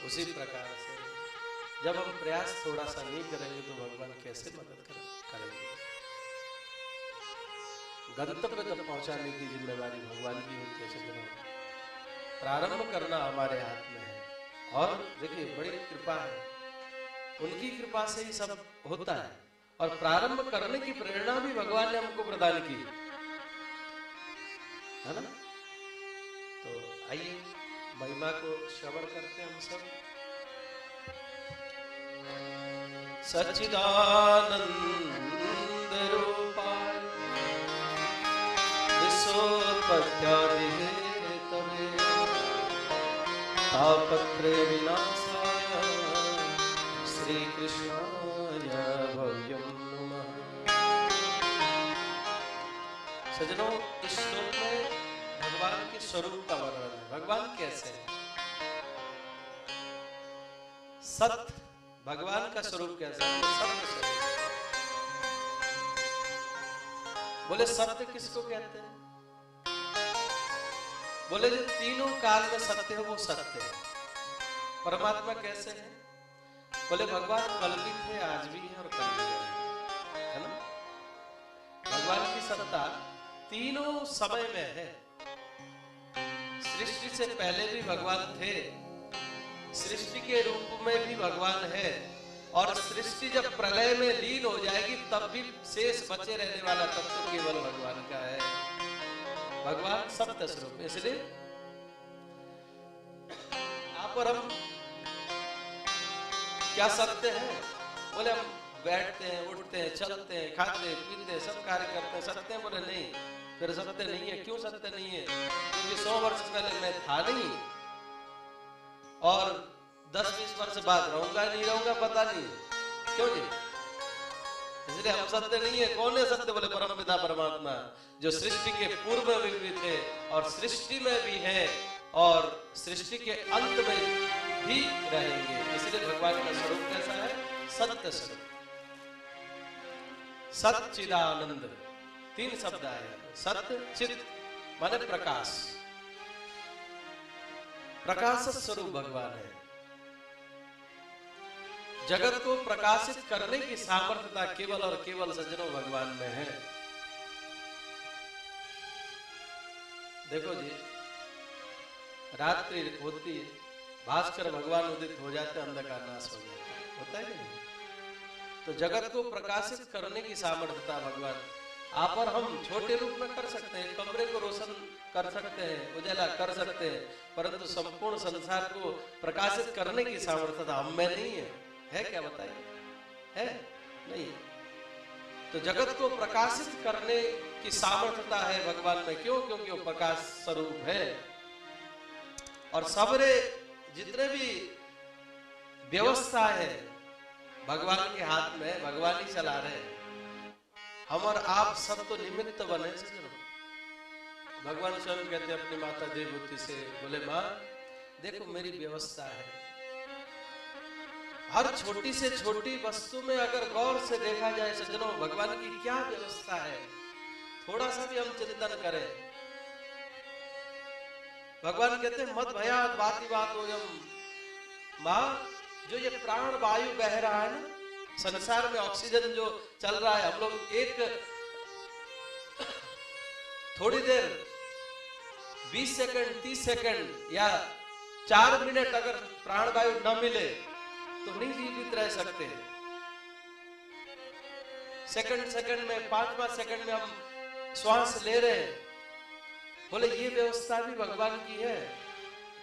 उसी प्रकार से जब हम प्रयास थोड़ा सा नहीं करेंगे तो भगवान कैसे मदद करेंगे। गंतव्य तक पहुंचाने की जिम्मेवारी भगवान की होती है सज्जनों। प्रारंभ करना हमारे हाथ में है, और देखिए बड़ी कृपा है, उनकी कृपा से ही सब होता है, और प्रारंभ करने की प्रेरणा भी भगवान ने हमको प्रदान की है ना। तो आइए महिमा को श्रवण करते हैं हम सब। सच्चिदानंद रूपाय विश्वोत्पत्त्यादि हेतवे तापत्रय विनाशाय श्री कृष्णाय भव्यं नमः। सज्जनों, इस श्लोक में भगवान के स्वरूप का वर्णन है। भगवान कैसे है? सत्य, भगवान का स्वरूप कैसा है? सत्य स्वरूप। बोले सत्य किसको कहते हैं? बोले जो तीनों काल में सत्य है वो सत्य है। परमात्मा कैसे है? बोले भगवान कल भी थे, आज भी है और कल भी है ना। भगवान की सत्ता तीनों समय में है। सृष्टि से पहले भी भगवान थे, सृष्टि के रूप में भी भगवान है, और सृष्टि जब प्रलय में लीन हो जाएगी तब भी शेष बचे रहने वाला तब तो केवल भगवान का है। भगवान सत्य स्वरूप। इसलिए आप और हम क्या सत्य है? बोले हम बैठते हैं, उठते हैं, चलते हैं, खाते हैं, पीते हैं, सब कार्य करते हैं, सत्य है? बोले नहीं। फिर सत्य नहीं है। क्यों सत्य नहीं है? क्योंकि 100 वर्ष पहले मैं था नहीं, और 10-20 वर्ष बाद रहूंगा नहीं रहूंगा पता नहीं। क्यों जी? इसलिए हम सत्य नहीं है। कौन है सत्य? बोले परमपिता परमात्मा, जो सृष्टि के पूर्व में भी थे और सृष्टि में भी है और सृष्टि के अंत में भी रहेंगे। इसलिए भगवान का स्वरूप कैसा है? सत्य स्वरूप। सच्चिदानंद, 3 शब्द आए। सत्य चित माने प्रकाश, प्रकाश स्वरूप भगवान है। जगत को प्रकाशित करने की सामर्थ्यता केवल और केवल सज्जनों भगवान में है। देखो जी, रात्रि होती है, भास्कर भगवान उदित हो जाते, अंधकार नाश हो जाता है, होता है नहीं? तो जगत को प्रकाशित करने की सामर्थ्यता भगवान आप और हम छोटे रूप में कर सकते हैं, कमरे को रोशन कर सकते हैं, उजाला कर सकते हैं, परंतु संपूर्ण संसार को प्रकाशित करने की सामर्थ्यता हम में नहीं है। है क्या बताइए? है नहीं। तो जगत को प्रकाशित करने की सामर्थ्यता है भगवान में। क्यों? क्योंकि वो प्रकाश स्वरूप है, और सबरे जितने भी व्यवस्था है भगवान के हाथ में, भगवान ही चला रहे हैं। हम और आप सब तो निमित्त बने। भगवान स्वयं कहते हैं अपनी माता देवहूति से, बोले माँ देखो मेरी व्यवस्था है। हर छोटी से छोटी वस्तु में अगर गौर से देखा जाए सज्जनों, भगवान की क्या व्यवस्था है, थोड़ा सा भी हम चिंतन करें। भगवान कहते हैं मत भयात् वाति वातोऽयम्। माँ, जो ये प्राण वायु बह रहा है ना, संसार में ऑक्सीजन जो चल रहा है, हम लोग एक थोड़ी देर 20 सेकंड 30 सेकंड या 4 मिनट अगर प्राण वायु न मिले तो नहीं जीवित रह सकते। सेकंड सेकंड में 5-5 सेकंड में हम श्वास ले रहे हैं। बोले ये व्यवस्था भी भगवान की है।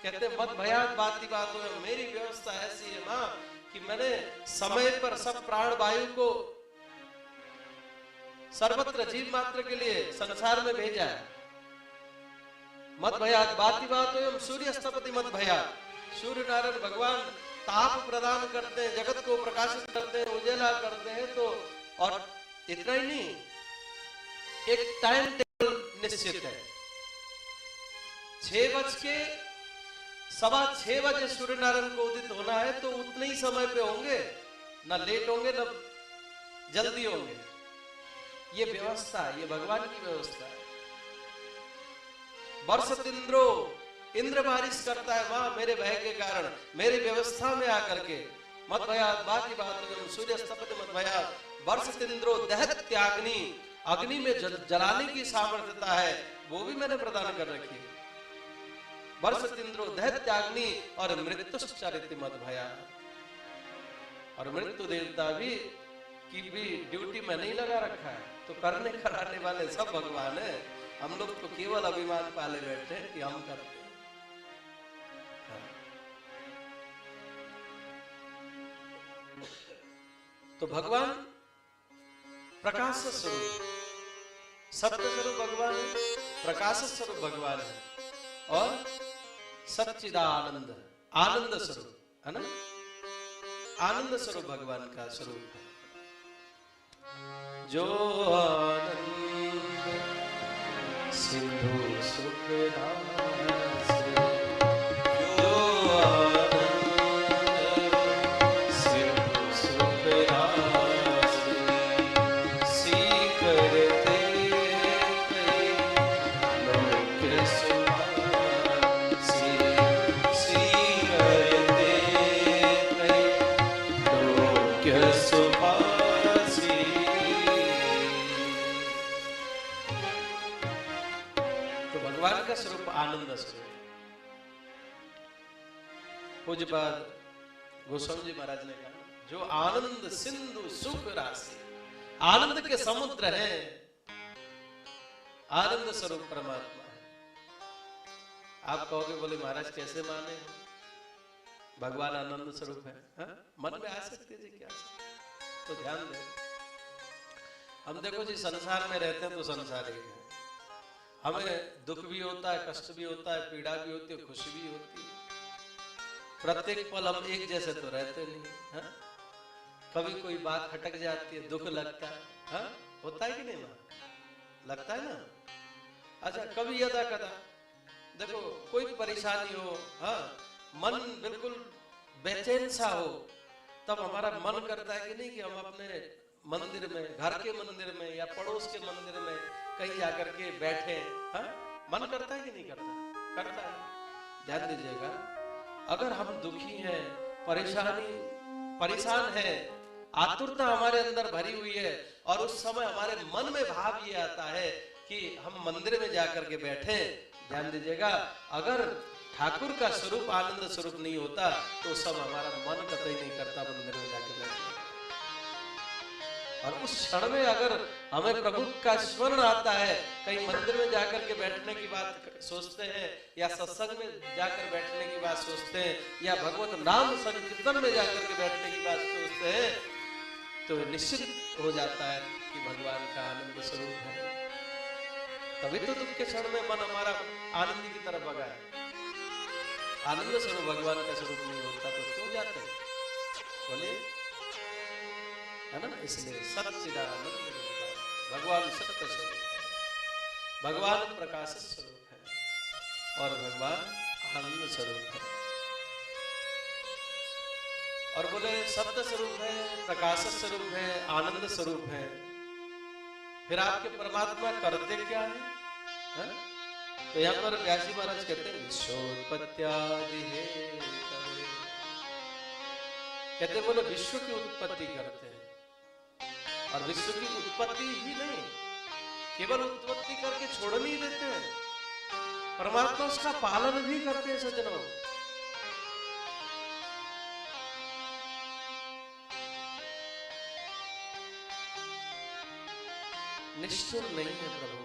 कहते मत भयात् वाति वातोऽयम्, मेरी व्यवस्था ऐसी है मां कि मैंने समय पर सब प्राण वायु को सर्वत्र जीव मात्र के लिए संसार में भेजा है। मत भयात् वाति वातोऽयम् सूर्यस्तपति मत भयात्। सूर्य नारायण भगवान ताप प्रदान करते हैं, जगत को प्रकाशित करते हैं, उजाला करते हैं। तो और इतना ही नहीं, एक टाइम टेबल निश्चित है। 6:15 बजे सूर्य नारायण को उदित होना है, तो उतने ही समय पे होंगे, ना लेट होंगे ना जल्दी होंगे। ये व्यवस्था, ये भगवान की व्यवस्था है। वर्षतिंद्रो इंद्र बारिश करता है मां मेरे भय के कारण, मेरी व्यवस्था में आकर के। मत भयात बाकी बात सूर्य स्तपति मत भयात वर्षत इंद्रो दहत्याग्नि, अग्नि में जलाने की सामर्थ्यता है वो भी मैंने प्रदान कर रखी है। वर्षत इंद्रो दहत्याग्नि और मृत्युश्चरित मत भयात, और मृत्यु देवता भी की भी ड्यूटी में नहीं लगा रखा है, तो करने कराने वाले सब भगवान है। हम लोग तो केवल अभिमान पाले बैठे हैं कि हम करते हैं। तो भगवान प्रकाश स्वरूप, सत्य स्वरूप भगवान है, प्रकाश स्वरूप भगवान है और सच्चिदानंद आनंद स्वरूप है ना, आनंद स्वरूप भगवान का स्वरूप है। जो आनंद सिंधु सुख राशि, जो आनंद सिंधु सुख राशि, सीकर स्वरूप आनंद स्वरूप। पूज्यपाद गोस्वामी जी महाराज ने कहा जो आनंद सिंधु सुख राशि, आनंद के समुद्र है, आनंद स्वरूप परमात्मा है। आप कहोगे बोले महाराज कैसे माने भगवान आनंद स्वरूप है? हा? मन में आ सकते जी क्या? तो ध्यान दें, हम देखो जी संसार में रहते हैं तो संसारी है, हमें दुख भी होता है, कष्ट भी होता है, पीड़ा भी होती है, खुशी भी होती है। प्रत्येक पल हम एक जैसे तो रहते नहीं है? कभी कोई बात खटक जाती है, दुख लगता है, हा? होता है कि नहीं मां? लगता है ना? अच्छा, कभी यदा कदा देखो कोई परेशानी हो, हाँ, मन बिल्कुल बेचैन सा हो, तब हमारा मन करता है कि नहीं कि हम अपने मंदिर में, घर के मंदिर में या पड़ोस के मंदिर में कहीं जाकर के बैठे, हाँ? मन करता है कि नहीं करता? करता है। ध्यान दीजिएगा, अगर हम दुखी हैं, परेशान हैं, आतुरता हमारे अंदर भरी हुई है और उस समय हमारे मन में भाव ये आता है कि हम मंदिर में जाकर के बैठे, ध्यान दीजिएगा, अगर ठाकुर का स्वरूप आनंद स्वरूप नहीं होता तो सब हमारा मन कतई नहीं करता मंदिर में जाकर बैठने। और उस क्षण में अगर हमें प्रभु का स्मरण आता है, कहीं मंदिर में जाकर के बैठने की बात सोचते हैं या सत्संग में जाकर बैठने की बात सोचते हैं या भगवत नाम संकीर्तन में जाकर के बैठने की बात सोचते हैं, तो निश्चित हो जाता है कि भगवान का आनंद स्वरूप है। तभी तो दुख के क्षण में मन हमारा आनंद की तरफ भगा है। आनंद स्वरूप भगवान का स्वरूप नहीं होता तो क्यों जाते हैं? बोलिए, है ना? इसलिए सच्चिदानंद भगवान सत्य स्वरूप है, भगवान प्रकाश स्वरूप है और भगवान आनंद स्वरूप है। और बोले सत्य स्वरूप है, प्रकाश स्वरूप है, आनंद स्वरूप है, फिर आपके परमात्मा करते क्या है? तो यहाँ पर व्यासी महाराज कहते हैं विश्वोत्पत्त्यादि हे करे, कहते बोले विश्व की उत्पत्ति करते हैं। और विश्व की उत्पत्ति ही नहीं, केवल उत्पत्ति करके छोड़ नहीं देते हैं, परमात्मा उसका पालन भी करते हैं। सज्जनों, निष्ठुर नहीं है प्रभु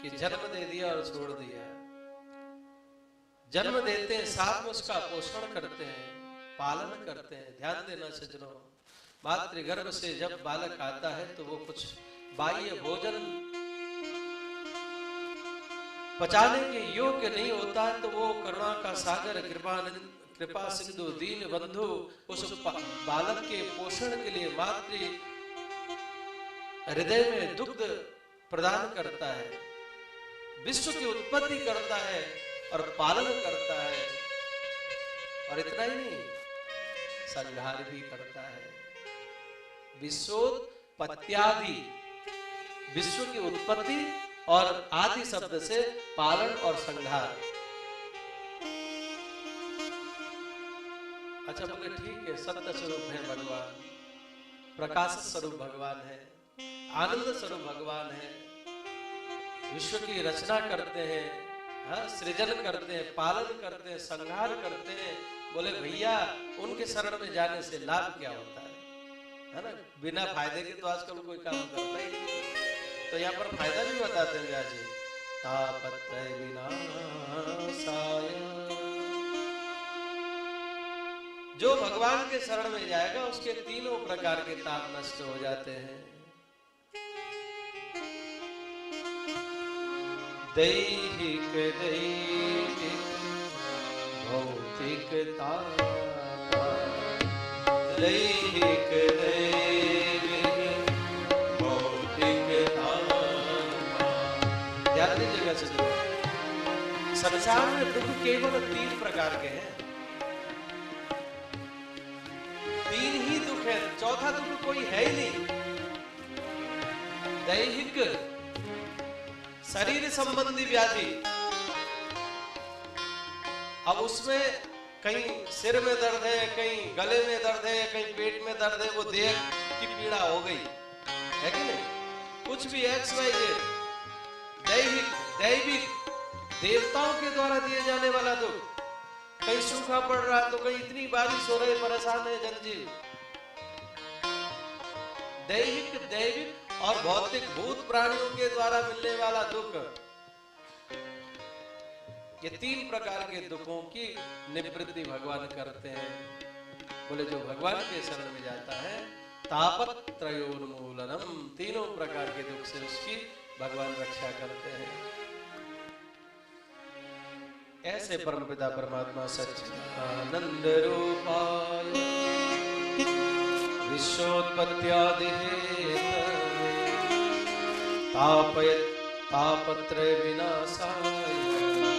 कि जन्म दे दिया और छोड़ दिया। जन्म देते हैं, साथ में उसका पोषण करते हैं, पालन करते हैं। ध्यान देना सज्जनों, मातृगर्भ से जब बालक आता है तो वो कुछ बाह्य भोजन पचाने के योग्य नहीं होता है, तो वो करुणा का सागर, कृपा सिंधु, दीन बंधु उस बालक के पोषण के लिए मातृ हृदय में दुग्ध प्रदान करता है, विश्व की उत्पत्ति करता है और पालन करता है। और इतना ही नहीं, संहार भी करता है। विश्वोत्पत्त्यादि, विश्व की उत्पत्ति और आदि शब्द से पालन और संहार, अच्छा बोले ठीक है, सत्य स्वरूप है भगवान, प्रकाश स्वरूप भगवान है, आनंद स्वरूप भगवान है, विश्व की रचना करते हैं, हाँ, सृजन करते हैं, पालन करते हैं, संहार करते हैं। बोले भैया उनके शरण में जाने से लाभ क्या होता है ना? बिना फायदे के तो आजकल कोई काम करता ही नहीं। तो यहाँ पर फायदा भी बताते हैं व्यास जी, तापत्रय विनाशाय, जो भगवान के शरण में जाएगा उसके तीनों प्रकार के ताप नष्ट हो जाते हैं। दैहिक दैहिक भौतिक ताप, दैहिक दैहिक भौतिक ताप। ध्यान दीजिएगा सज्जनों, संसार में दुख केवल 3 प्रकार के हैं। 3 ही दुख है, चौथा दुख कोई है ही नहीं। दैहिक शरीर संबंधी व्याधि, अब उसमें कहीं सिर में दर्द है, कहीं गले में दर्द है, कहीं पेट में दर्द है, वो देह की पीड़ा हो गई है कि नहीं? कुछ भी XYZ। दैहिक दैविक देवताओं के द्वारा दिए जाने वाला दुख, कहीं सूखा पड़ रहा तो कहीं इतनी बारिश हो रही, परेशान है जनजीव। दैहिक दैविक और भौतिक भूत प्राणियों के द्वारा मिलने वाला दुख, ये 3 प्रकार के दुखों की निवृत्ति भगवान करते हैं। बोले जो भगवान के शरण में जाता है, तापत्रयोन्मूलनम, तीनों प्रकार के दुख से उसकी भगवान रक्षा करते हैं। ऐसे परमपिता परमात्मा सच्चिदानंद रूपाय विश्वोत्पत्त्यादि हेतवे तापत्रय विनाशाय